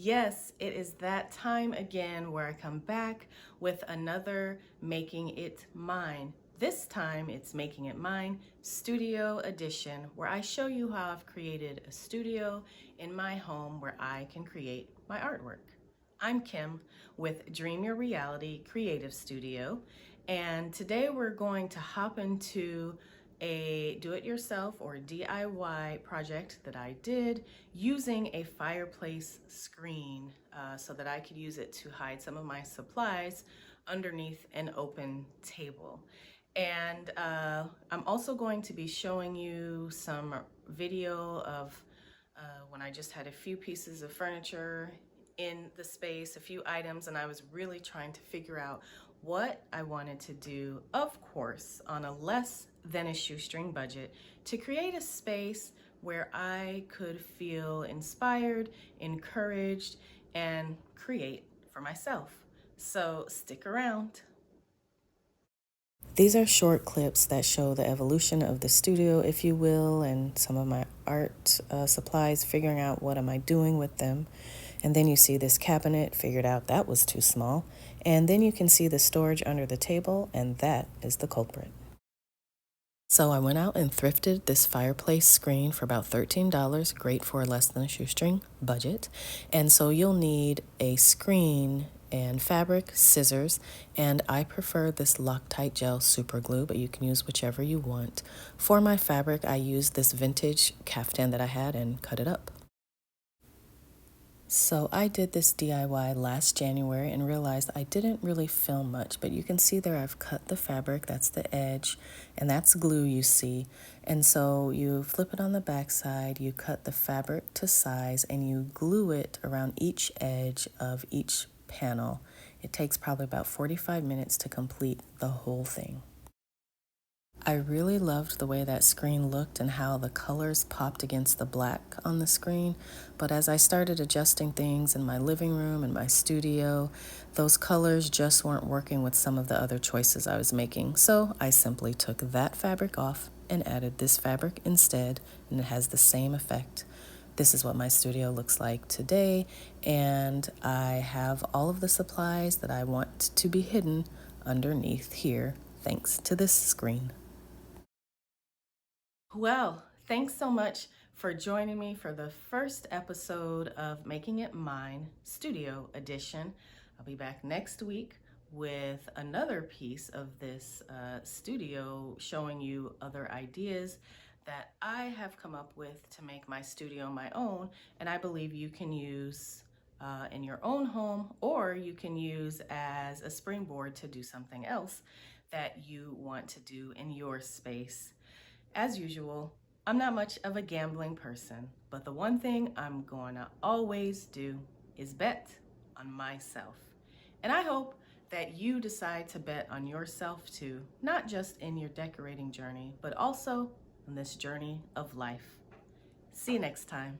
Yes, it is that time again where I come back with another Making It Mine. This time it's Making It Mine Studio Edition, where I show you how I've created a studio in my home where I can create my artwork. I'm Kim with Dream Your Reality Creative Studio, and today we're going to hop into a do-it-yourself or DIY project that I did using a fireplace screen so that I could use it to hide some of my supplies underneath an open table. And I'm also going to be showing you some video of when I just had a few pieces of furniture in the space, a few items, and I was really trying to figure out what I wanted to do, of course, on a less than a shoestring budget, to create a space where I could feel inspired, encouraged, and create for myself. So stick around. These are short clips that show the evolution of the studio, if you will, and some of my art supplies, figuring out what am I doing with them. And then you see this cabinet, figured out that was too small. And then you can see the storage under the table, and that is the culprit. So I went out and thrifted this fireplace screen for about $13, great for less than a shoestring budget. And so you'll need a screen and fabric, scissors, and I prefer this Loctite gel super glue, but you can use whichever you want. For my fabric, I used this vintage caftan that I had and cut it up. So I did this DIY last January and realized I didn't really film much, but you can see there I've cut the fabric, that's the edge, and that's glue you see. And so you flip it on the back side, you cut the fabric to size, and you glue it around each edge of each panel. It takes probably about 45 minutes to complete the whole thing. I really loved the way that screen looked and how the colors popped against the black on the screen, but as I started adjusting things in my living room and my studio, those colors just weren't working with some of the other choices I was making, so I simply took that fabric off and added this fabric instead, and it has the same effect. This is what my studio looks like today, and I have all of the supplies that I want to be hidden underneath here, thanks to this screen. Well, thanks so much for joining me for the first episode of Making It Mine Studio Edition. I'll be back next week with another piece of this studio, showing you other ideas that I have come up with to make my studio my own, and I believe you can use in your own home, or you can use as a springboard to do something else that you want to do in your space. As usual, I'm not much of a gambling person, but the one thing I'm going to always do is bet on myself. And I hope that you decide to bet on yourself too, not just in your decorating journey, but also on this journey of life. See you next time.